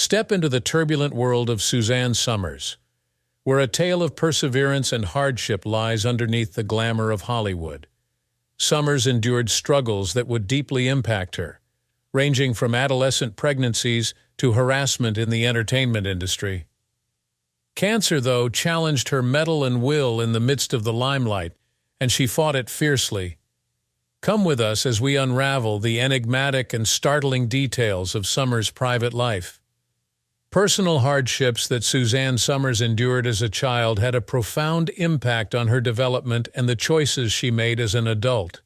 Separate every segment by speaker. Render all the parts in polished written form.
Speaker 1: Step into the turbulent world of Suzanne Somers, where a tale of perseverance and hardship lies underneath the glamour of Hollywood. Somers endured struggles that would deeply impact her, ranging from adolescent pregnancies to harassment in the entertainment industry. Cancer, though, challenged her mettle and will in the midst of the limelight, and she fought it fiercely. Come with us as we unravel the enigmatic and startling details of Somers' private life. Personal hardships that Suzanne Somers endured as a child had a profound impact on her development and the choices she made as an adult.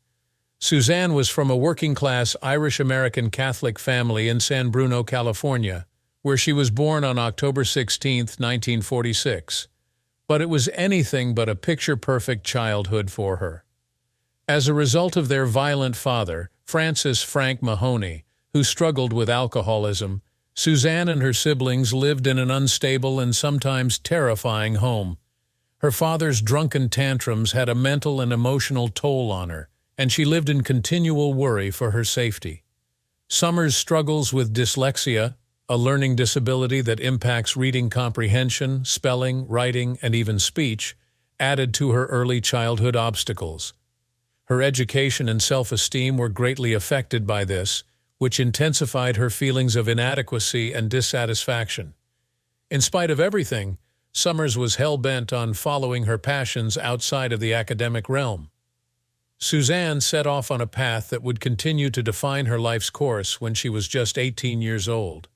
Speaker 1: Suzanne was from a working-class Irish-American Catholic family in San Bruno, California, where she was born on October 16, 1946. But it was anything but a picture-perfect childhood for her. As a result of their violent father, Francis Frank Mahoney, who struggled with alcoholism, Suzanne and her siblings lived in an unstable and sometimes terrifying home. Her father's drunken tantrums had a mental and emotional toll on her, and she lived in continual worry for her safety. Somers' struggles with dyslexia, a learning disability that impacts reading comprehension, spelling, writing, and even speech, added to her early childhood obstacles. Her education and self-esteem were greatly affected by this, which intensified her feelings of inadequacy and dissatisfaction. In spite of everything, Somers was hell-bent on following her passions outside of the academic realm. Suzanne set off on a path that would continue to define her life's course when she was just 18 years old.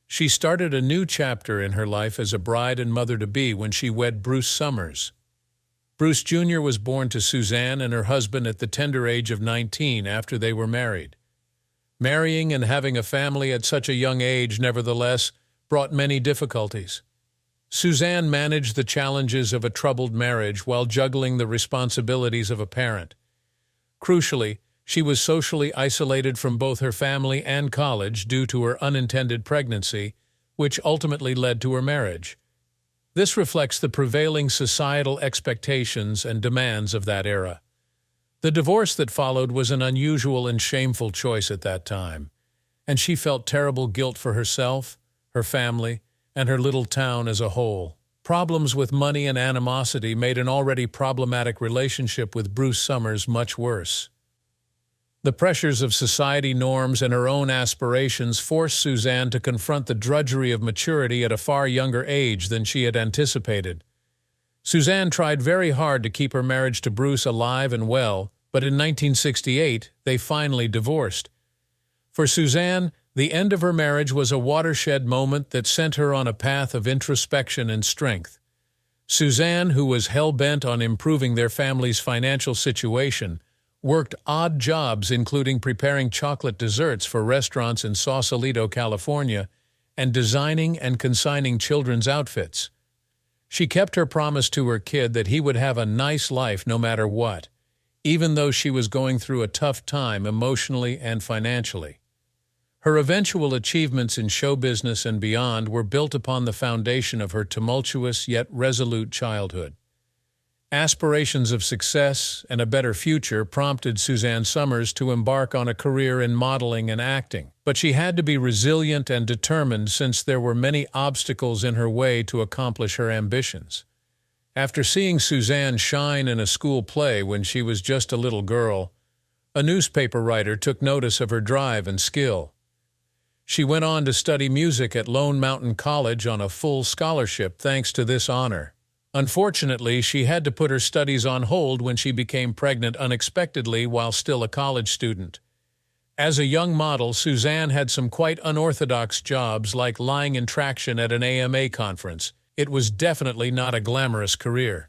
Speaker 1: She started a new chapter in her life as a bride and mother-to-be when she wed Bruce Somers. Bruce Jr. was born to Suzanne and her husband at the tender age of 19 after they were married. Marrying and having a family at such a young age, nevertheless, brought many difficulties. Suzanne managed the challenges of a troubled marriage while juggling the responsibilities of a parent. Crucially, she was socially isolated from both her family and college due to her unintended pregnancy, which ultimately led to her marriage. This reflects the prevailing societal expectations and demands of that era. The divorce that followed was an unusual and shameful choice at that time, and she felt terrible guilt for herself, her family, and her little town as a whole. Problems with money and animosity made an already problematic relationship with Bruce Somers much worse. The pressures of society norms and her own aspirations forced Suzanne to confront the drudgery of maturity at a far younger age than she had anticipated. Suzanne tried very hard to keep her marriage to Bruce alive and well, but in 1968, they finally divorced. For Suzanne, the end of her marriage was a watershed moment that sent her on a path of introspection and strength. Suzanne, who was hell-bent on improving their family's financial situation, worked odd jobs including preparing chocolate desserts for restaurants in Sausalito, California, and designing and consigning children's outfits. She kept her promise to her kid that he would have a nice life no matter what, even though she was going through a tough time emotionally and financially. Her eventual achievements in show business and beyond were built upon the foundation of her tumultuous yet resolute childhood. Aspirations of success and a better future prompted Suzanne Somers to embark on a career in modeling and acting, but she had to be resilient and determined since there were many obstacles in her way to accomplish her ambitions. After seeing Suzanne shine in a school play when she was just a little girl, a newspaper writer took notice of her drive and skill. She went on to study music at Lone Mountain College on a full scholarship thanks to this honor. Unfortunately, she had to put her studies on hold when she became pregnant unexpectedly while still a college student. As a young model, Suzanne had some quite unorthodox jobs like lying in traction at an AMA conference. It was definitely not a glamorous career.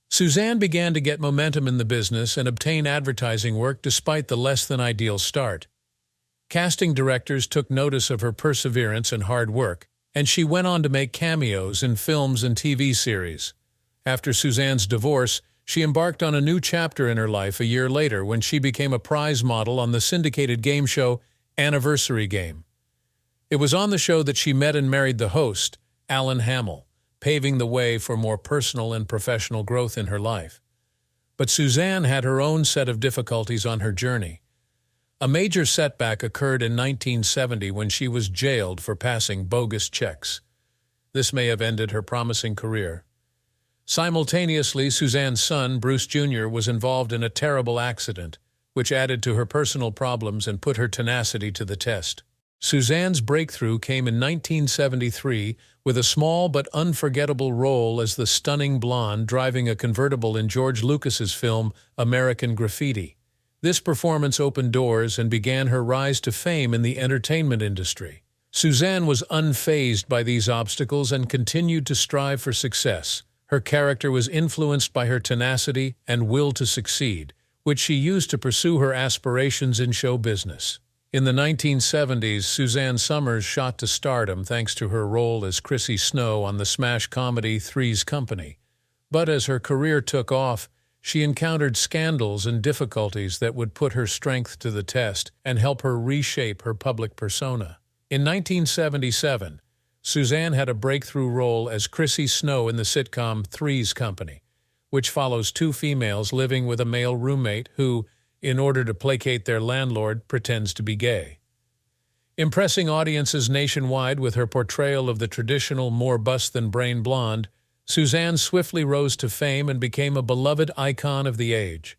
Speaker 1: Suzanne began to get momentum in the business and obtain advertising work despite the less-than-ideal start. Casting directors took notice of her perseverance and hard work, and she went on to make cameos in films and TV series. After Suzanne's divorce, she embarked on a new chapter in her life a year later when she became a prize model on the syndicated game show Anniversary Game. It was on the show that she met and married the host, Alan Hamill, paving the way for more personal and professional growth in her life. But Suzanne had her own set of difficulties on her journey. A major setback occurred in 1970 when she was jailed for passing bogus checks. This may have ended her promising career. Simultaneously, Suzanne's son, Bruce Jr., was involved in a terrible accident, which added to her personal problems and put her tenacity to the test. Suzanne's breakthrough came in 1973 with a small but unforgettable role as the stunning blonde driving a convertible in George Lucas's film American Graffiti. This performance opened doors and began her rise to fame in the entertainment industry. Suzanne was unfazed by these obstacles and continued to strive for success. Her character was influenced by her tenacity and will to succeed, which she used to pursue her aspirations in show business. In the 1970s, Suzanne Somers shot to stardom thanks to her role as Chrissy Snow on the smash comedy Three's Company. But as her career took off, she encountered scandals and difficulties that would put her strength to the test and help her reshape her public persona. In 1977, Suzanne had a breakthrough role as Chrissy Snow in the sitcom Three's Company, which follows two females living with a male roommate who, in order to placate their landlord, pretends to be gay. Impressing audiences nationwide with her portrayal of the traditional more bust-than-brain blonde, Suzanne swiftly rose to fame and became a beloved icon of the age.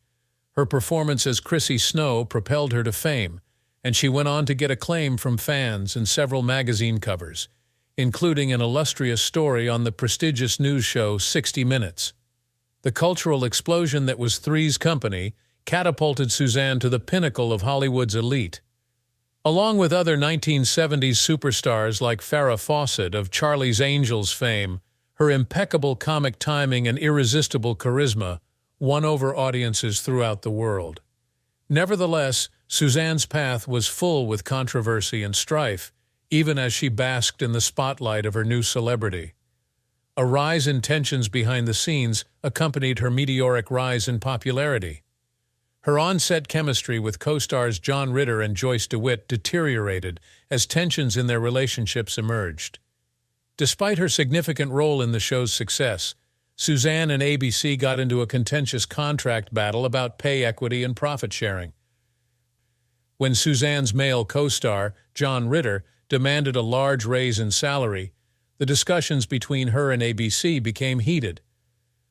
Speaker 1: Her performance as Chrissy Snow propelled her to fame, and she went on to get acclaim from fans and several magazine covers, including an illustrious story on the prestigious news show 60 Minutes. The cultural explosion that was Three's Company catapulted Suzanne to the pinnacle of Hollywood's elite. Along with other 1970s superstars like Farrah Fawcett of Charlie's Angels fame, her impeccable comic timing and irresistible charisma won over audiences throughout the world. Nevertheless, Suzanne's path was full with controversy and strife, even as she basked in the spotlight of her new celebrity. A rise in tensions behind the scenes accompanied her meteoric rise in popularity. Her on-set chemistry with co-stars John Ritter and Joyce DeWitt deteriorated as tensions in their relationships emerged. Despite her significant role in the show's success, Suzanne and ABC got into a contentious contract battle about pay equity and profit sharing. When Suzanne's male co-star, John Ritter, demanded a large raise in salary, the discussions between her and ABC became heated.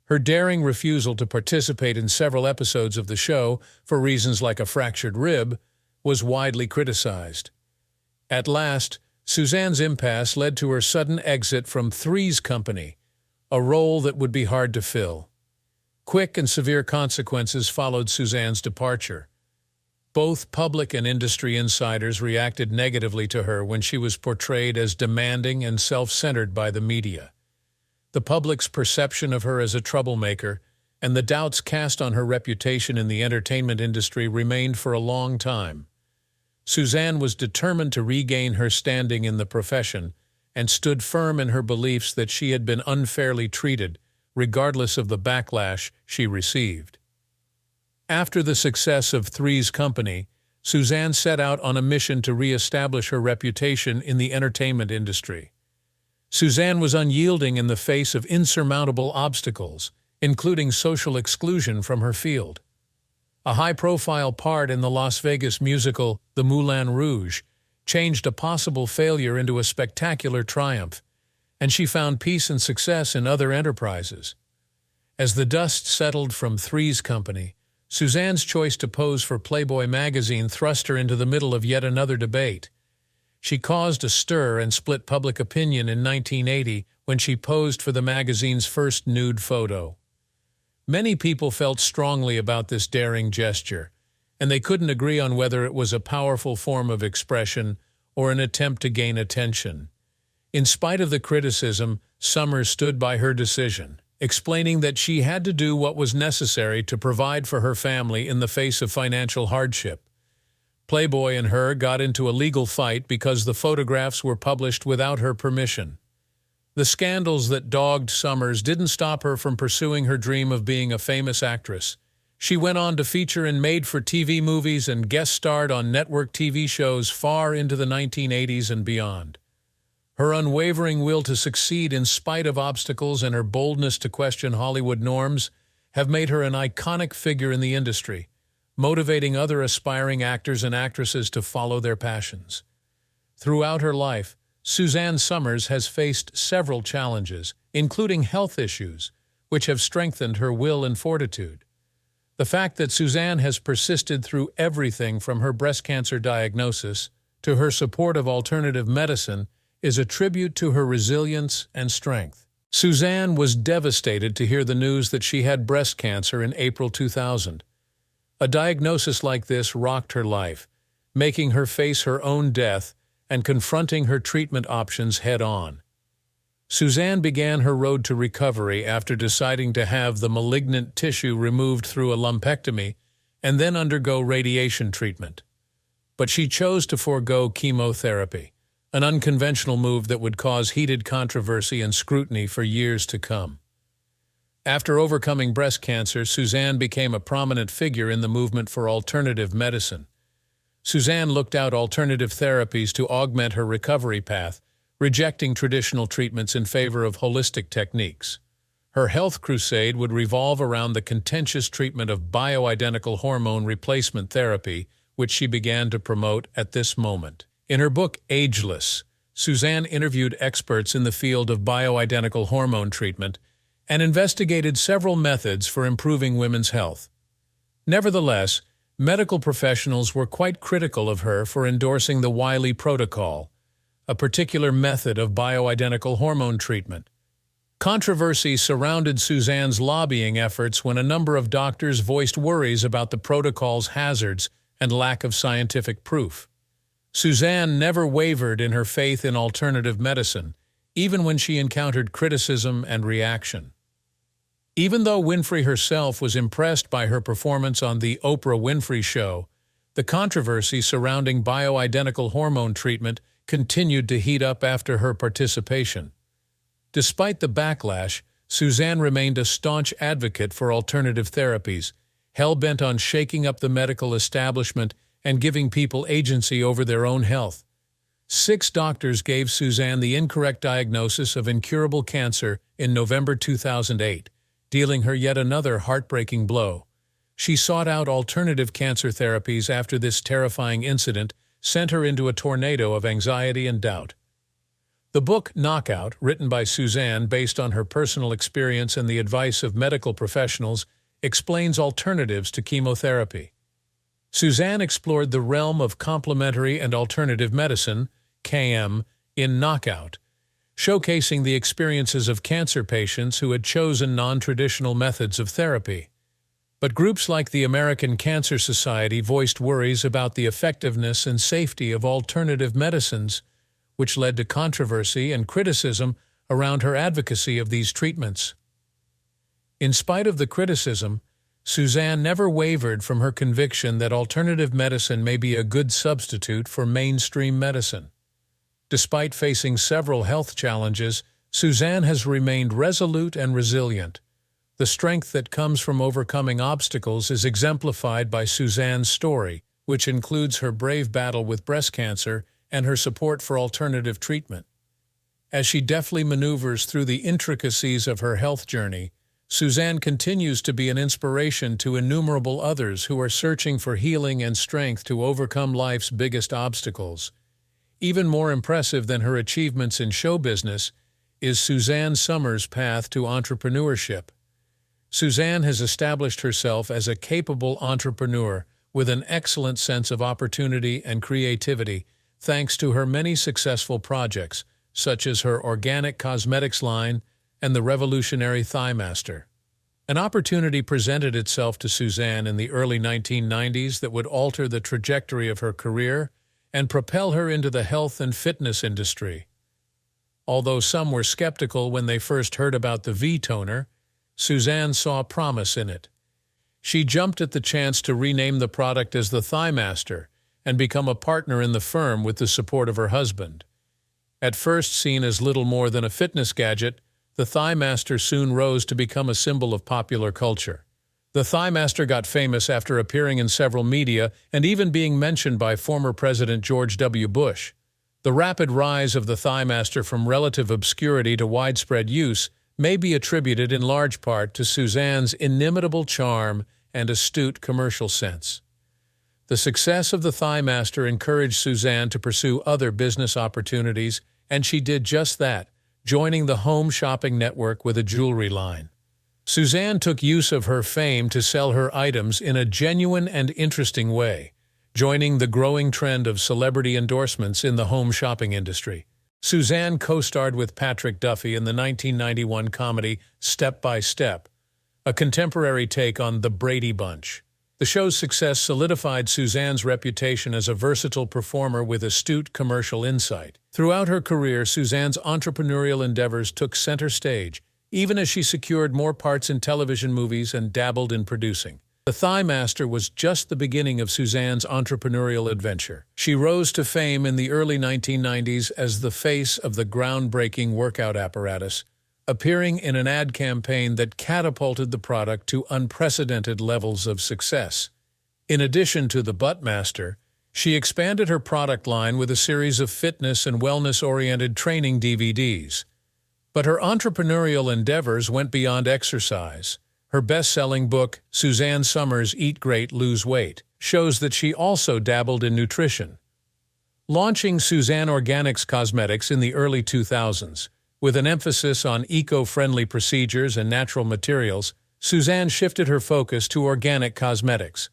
Speaker 1: Her daring refusal to participate in several episodes of the show, for reasons like a fractured rib, was widely criticized. At last, Suzanne's impasse led to her sudden exit from Three's Company, a role that would be hard to fill. Quick and severe consequences followed Suzanne's departure. Both public and industry insiders reacted negatively to her when she was portrayed as demanding and self-centered by the media. The public's perception of her as a troublemaker and the doubts cast on her reputation in the entertainment industry remained for a long time. Suzanne was determined to regain her standing in the profession and stood firm in her beliefs that she had been unfairly treated, regardless of the backlash she received. After the success of Three's Company, Suzanne set out on a mission to re-establish her reputation in the entertainment industry. Suzanne was unyielding in the face of insurmountable obstacles, including social exclusion from her field. A high-profile part in the Las Vegas musical The Moulin Rouge changed a possible failure into a spectacular triumph, and she found peace and success in other enterprises. As the dust settled from Three's Company, Suzanne's choice to pose for Playboy magazine thrust her into the middle of yet another debate. She caused a stir and split public opinion in 1980 when she posed for the magazine's first nude photo. Many people felt strongly about this daring gesture, and they couldn't agree on whether it was a powerful form of expression or an attempt to gain attention. In spite of the criticism, Somers stood by her decision, explaining that she had to do what was necessary to provide for her family in the face of financial hardship. Playboy and her got into a legal fight because the photographs were published without her permission. The scandals that dogged Somers didn't stop her from pursuing her dream of being a famous actress. She went on to feature in made-for-TV movies and guest starred on network TV shows far into the 1980s and beyond. Her unwavering will to succeed in spite of obstacles and her boldness to question Hollywood norms have made her an iconic figure in the industry. motivating other aspiring actors and actresses to follow their passions. Throughout her life, Suzanne Somers has faced several challenges, including health issues, which have strengthened her will and fortitude. The fact that Suzanne has persisted through everything from her breast cancer diagnosis to her support of alternative medicine is a tribute to her resilience and strength. Suzanne was devastated to hear the news that she had breast cancer in April 2000. A diagnosis like this rocked her life, making her face her own death and confronting her treatment options head-on. Suzanne began her road to recovery after deciding to have the malignant tissue removed through a lumpectomy and then undergo radiation treatment. But she chose to forego chemotherapy, an unconventional move that would cause heated controversy and scrutiny for years to come. After overcoming breast cancer, Suzanne became a prominent figure in the movement for alternative medicine. Suzanne looked out alternative therapies to augment her recovery path, rejecting traditional treatments in favor of holistic techniques. Her health crusade would revolve around the contentious treatment of bioidentical hormone replacement therapy, which she began to promote at this moment. In her book, Ageless, Suzanne interviewed experts in the field of bioidentical hormone treatment and investigated several methods for improving women's health. Nevertheless, medical professionals were quite critical of her for endorsing the Wiley protocol, a particular method of bioidentical hormone treatment. Controversy surrounded Suzanne's lobbying efforts when a number of doctors voiced worries about the protocol's hazards and lack of scientific proof. Suzanne never wavered in her faith in alternative medicine, even when she encountered criticism and reaction. Even though Winfrey herself was impressed by her performance on The Oprah Winfrey Show, the controversy surrounding bioidentical hormone treatment continued to heat up after her participation. Despite the backlash, Suzanne remained a staunch advocate for alternative therapies, hell-bent on shaking up the medical establishment and giving people agency over their own health. 6 doctors gave Suzanne the incorrect diagnosis of incurable cancer in November 2008, dealing her yet another heartbreaking blow. She sought out alternative cancer therapies after this terrifying incident sent her into a tornado of anxiety and doubt. The book Knockout, written by Suzanne based on her personal experience and the advice of medical professionals, explains alternatives to chemotherapy. Suzanne explored the realm of complementary and alternative medicine, KM, in Knockout, showcasing the experiences of cancer patients who had chosen non-traditional methods of therapy. But groups like the American Cancer Society voiced worries about the effectiveness and safety of alternative medicines, which led to controversy and criticism around her advocacy of these treatments. In spite of the criticism, Suzanne never wavered from her conviction that alternative medicine may be a good substitute for mainstream medicine. Despite facing several health challenges, Suzanne has remained resolute and resilient. The strength that comes from overcoming obstacles is exemplified by Suzanne's story, which includes her brave battle with breast cancer and her support for alternative treatment. As she deftly maneuvers through the intricacies of her health journey, Suzanne continues to be an inspiration to innumerable others who are searching for healing and strength to overcome life's biggest obstacles. Even more impressive than her achievements in show business is Suzanne Somers' path to entrepreneurship. Suzanne has established herself as a capable entrepreneur with an excellent sense of opportunity and creativity, thanks to her many successful projects, such as her organic cosmetics line and the revolutionary Thigh Master. An opportunity presented itself to Suzanne in the early 1990s that would alter the trajectory of her career and propel her into the health and fitness industry. Although some were skeptical when they first heard about the V-toner, Suzanne saw promise in it. She jumped at the chance to rename the product as the Thigh Master and become a partner in the firm with the support of her husband. At first seen as little more than a fitness gadget, the Thigh Master soon rose to become a symbol of popular culture. The Thigh Master got famous after appearing in several media and even being mentioned by former President George W. Bush. The rapid rise of the Thigh Master from relative obscurity to widespread use may be attributed in large part to Suzanne's inimitable charm and astute commercial sense. The success of the Thigh Master encouraged Suzanne to pursue other business opportunities, and she did just that, joining the home shopping network with a jewelry line. Suzanne took use of her fame to sell her items in a genuine and interesting way, joining the growing trend of celebrity endorsements in the home shopping industry. Suzanne co-starred with Patrick Duffy in the 1991 comedy Step by Step, a contemporary take on The Brady Bunch. The show's success solidified Suzanne's reputation as a versatile performer with astute commercial insight. Throughout her career, Suzanne's entrepreneurial endeavors took center stage, even as she secured more parts in television movies and dabbled in producing. The Thigh Master was just the beginning of Suzanne's entrepreneurial adventure. She rose to fame in the early 1990s as the face of the groundbreaking workout apparatus, appearing in an ad campaign that catapulted the product to unprecedented levels of success. In addition to the Buttmaster, she expanded her product line with a series of fitness and wellness-oriented training DVDs. But her entrepreneurial endeavors went beyond exercise. Her best-selling book, Suzanne Somers' Eat Great, Lose Weight, shows that she also dabbled in nutrition. Launching Suzanne Organics Cosmetics in the early 2000s, with an emphasis on eco-friendly procedures and natural materials, Suzanne shifted her focus to organic cosmetics.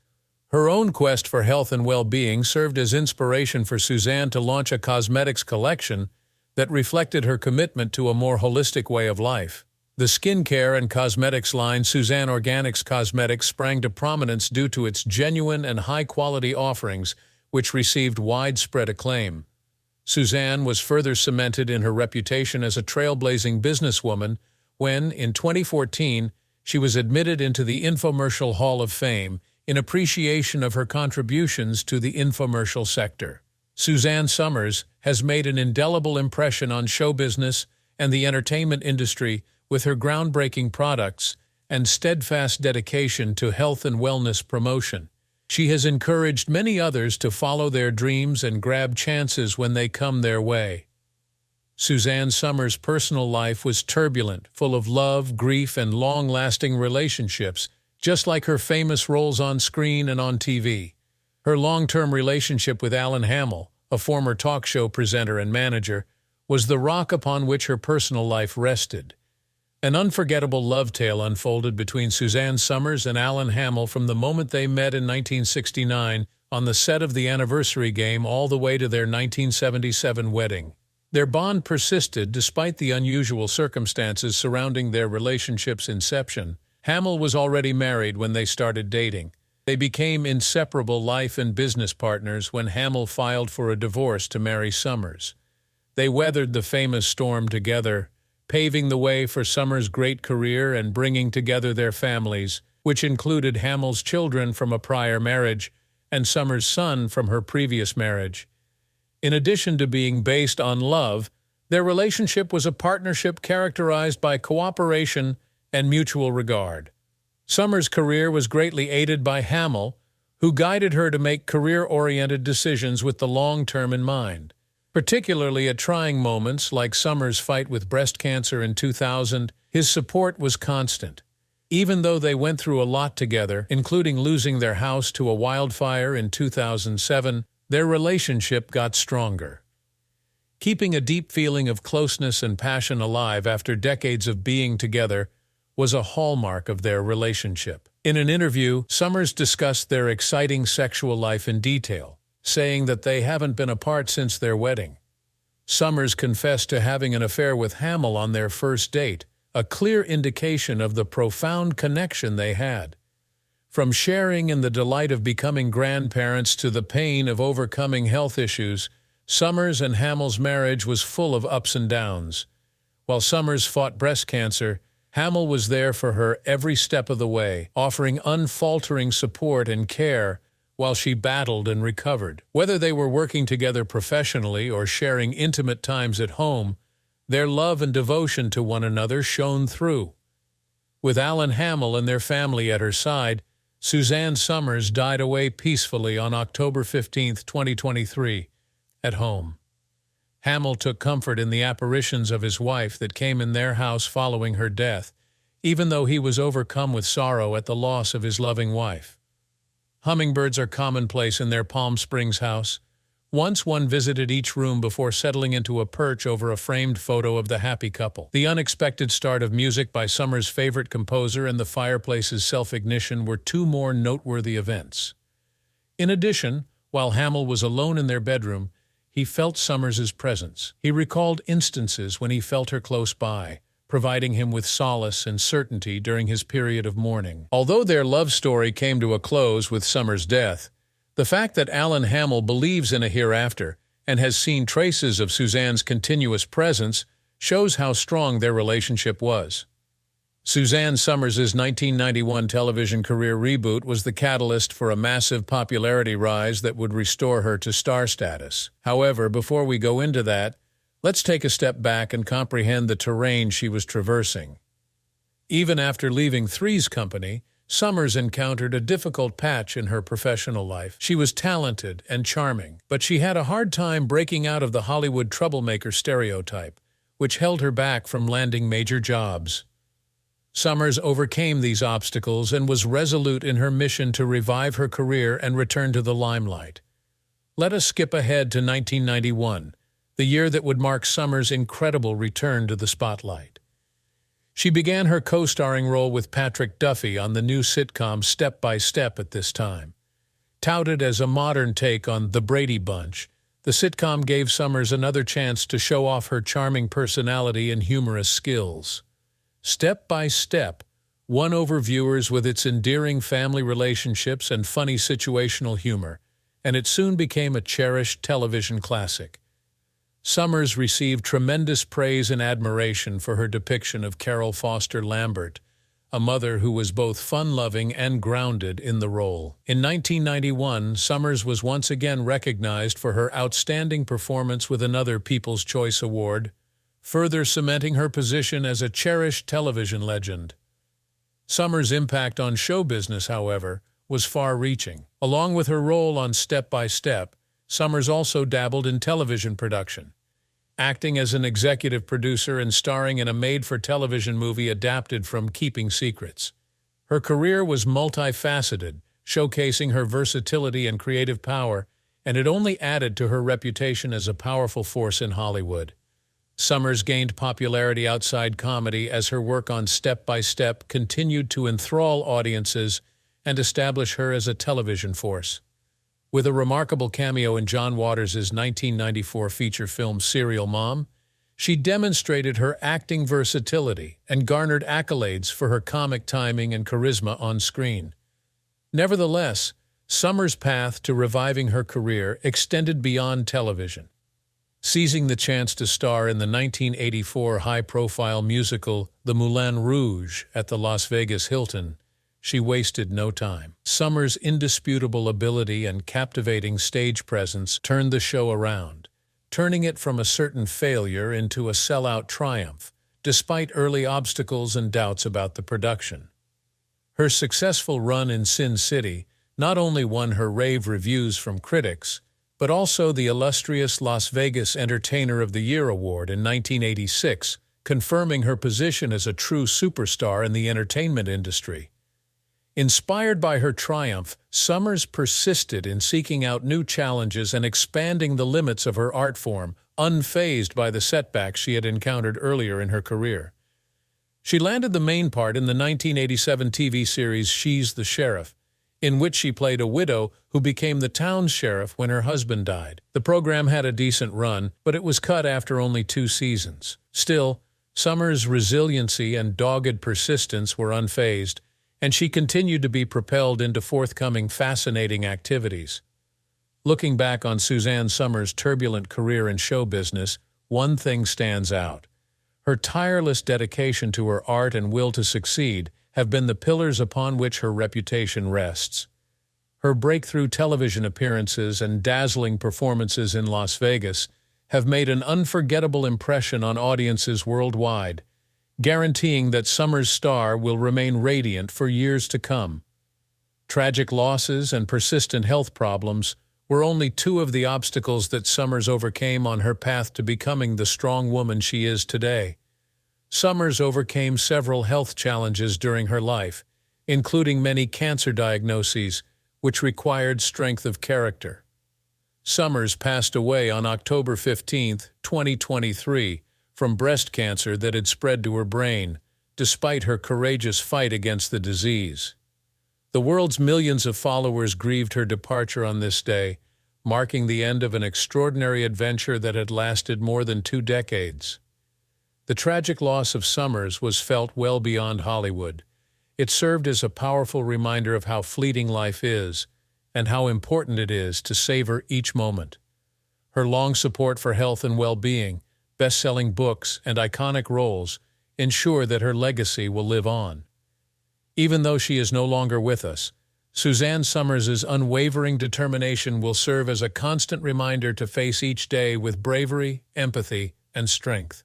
Speaker 1: Her own quest for health and well-being served as inspiration for Suzanne to launch a cosmetics collection that reflected her commitment to a more holistic way of life. The skincare and cosmetics line Suzanne Organics Cosmetics sprang to prominence due to its genuine and high-quality offerings, which received widespread acclaim. Suzanne was further cemented in her reputation as a trailblazing businesswoman when, in 2014, she was admitted into the Infomercial Hall of Fame in appreciation of her contributions to the infomercial sector. Suzanne Somers has made an indelible impression on show business and the entertainment industry with her groundbreaking products and steadfast dedication to health and wellness promotion. She has encouraged many others to follow their dreams and grab chances when they come their way. Suzanne Somers' personal life was turbulent, full of love, grief, and long-lasting relationships, just like her famous roles on screen and on TV. Her long-term relationship with Alan Hamill, a former talk show presenter and manager, was the rock upon which her personal life rested. An unforgettable love tale unfolded between Suzanne Somers and Alan Hamill from the moment they met in 1969 on the set of The Anniversary Game all the way to their 1977 wedding. Their bond persisted despite the unusual circumstances surrounding their relationship's inception. Hamill was already married when they started dating. They became inseparable life and business partners when Hamill filed for a divorce to marry Somers. They weathered the famous storm together, paving the way for Somers' great career and bringing together their families, which included Hamill's children from a prior marriage and Somers' son from her previous marriage. In addition to being based on love, their relationship was a partnership characterized by cooperation and mutual regard. Somers' career was greatly aided by Hamill, who guided her to make career-oriented decisions with the long term in mind. Particularly at trying moments like Somers' fight with breast cancer in 2000, his support was constant. Even though they went through a lot together, including losing their house to a wildfire in 2007, their relationship got stronger. Keeping a deep feeling of closeness and passion alive after decades of being together was a hallmark of their relationship. In an interview, Somers discussed their exciting sexual life in detail, saying that they haven't been apart since their wedding. Somers confessed to having an affair with Hamill on their first date, a clear indication of the profound connection they had. From sharing in the delight of becoming grandparents to the pain of overcoming health issues, Somers and Hamill's marriage was full of ups and downs. While Somers fought breast cancer, Hamill was there for her every step of the way, offering unfaltering support and care while she battled and recovered. Whether they were working together professionally or sharing intimate times at home, their love and devotion to one another shone through. With Alan Hamill and their family at her side, Suzanne Somers died away peacefully on October 15, 2023, at home. Hamill took comfort in the apparitions of his wife that came in their house following her death, even though he was overcome with sorrow at the loss of his loving wife. Hummingbirds are commonplace in their Palm Springs house. Once one visited each room before settling into a perch over a framed photo of the happy couple. The unexpected start of music by Summer's favorite composer and the fireplace's self-ignition were two more noteworthy events. In addition, while Hamill was alone in their bedroom, he felt Summers's presence. He recalled instances when he felt her close by, providing him with solace and certainty during his period of mourning. Although their love story came to a close with Summer's death, the fact that Alan Hamill believes in a hereafter and has seen traces of Suzanne's continuous presence shows how strong their relationship was. Suzanne Summers' 1991 television career reboot was the catalyst for a massive popularity rise that would restore her to star status. However, before we go into that, let's take a step back and comprehend the terrain she was traversing. Even after leaving Three's Company, Summers encountered a difficult patch in her professional life. She was talented and charming, but she had a hard time breaking out of the Hollywood troublemaker stereotype, which held her back from landing major jobs. Summers overcame these obstacles and was resolute in her mission to revive her career and return to the limelight. Let us skip ahead to 1991, the year that would mark Summers' incredible return to the spotlight. She began her co-starring role with Patrick Duffy on the new sitcom Step by Step at this time. Touted as a modern take on The Brady Bunch, the sitcom gave Summers another chance to show off her charming personality and humorous skills. Step by Step won over viewers with its endearing family relationships and funny situational humor, and it soon became a cherished television classic. Summers received tremendous praise and admiration for her depiction of Carol Foster Lambert, a mother who was both fun-loving and grounded in the role. In 1991, Summers was once again recognized for her outstanding performance with another People's Choice Award, further cementing her position as a cherished television legend. Summers' impact on show business, however, was far-reaching. Along with her role on Step by Step, Summers also dabbled in television production, acting as an executive producer and starring in a made-for-television movie adapted from Keeping Secrets. Her career was multifaceted, showcasing her versatility and creative power, and it only added to her reputation as a powerful force in Hollywood. Summers gained popularity outside comedy as her work on Step by Step continued to enthrall audiences and establish her as a television force. With a remarkable cameo in John Waters' 1994 feature film Serial Mom, she demonstrated her acting versatility and garnered accolades for her comic timing and charisma on screen. Nevertheless, Summers' path to reviving her career extended beyond television. Seizing the chance to star in the 1984 high-profile musical The Moulin Rouge at the Las Vegas Hilton, she wasted no time. Summers' indisputable ability and captivating stage presence turned the show around, turning it from a certain failure into a sellout triumph, despite early obstacles and doubts about the production. Her successful run in Sin City not only won her rave reviews from critics, but also the illustrious Las Vegas Entertainer of the Year award in 1986, confirming her position as a true superstar in the entertainment industry. Inspired by her triumph, Summers persisted in seeking out new challenges and expanding the limits of her art form, unfazed by the setbacks she had encountered earlier in her career. She landed the main part in the 1987 TV series She's the Sheriff, in which she played a widow who became the town's sheriff when her husband died. The program had a decent run, but it was cut after only 2 seasons. Still, Summers' resiliency and dogged persistence were unfazed, and she continued to be propelled into forthcoming fascinating activities. Looking back on Suzanne Summers' turbulent career in show business, one thing stands out. Her tireless dedication to her art and will to succeed have been the pillars upon which her reputation rests. Her breakthrough television appearances and dazzling performances in Las Vegas have made an unforgettable impression on audiences worldwide, guaranteeing that Summers' star will remain radiant for years to come. Tragic losses and persistent health problems were only 2 of the obstacles that Summers overcame on her path to becoming the strong woman she is today. Summers overcame several health challenges during her life, including many cancer diagnoses, which required strength of character. Summers passed away on October 15, 2023, from breast cancer that had spread to her brain, despite her courageous fight against the disease. The world's millions of followers grieved her departure on this day, marking the end of an extraordinary adventure that had lasted more than 2 decades. The tragic loss of Summers was felt well beyond Hollywood. It served as a powerful reminder of how fleeting life is and how important it is to savor each moment. Her long support for health and well-being, best-selling books, and iconic roles ensure that her legacy will live on. Even though she is no longer with us, Suzanne Summers' unwavering determination will serve as a constant reminder to face each day with bravery, empathy, and strength.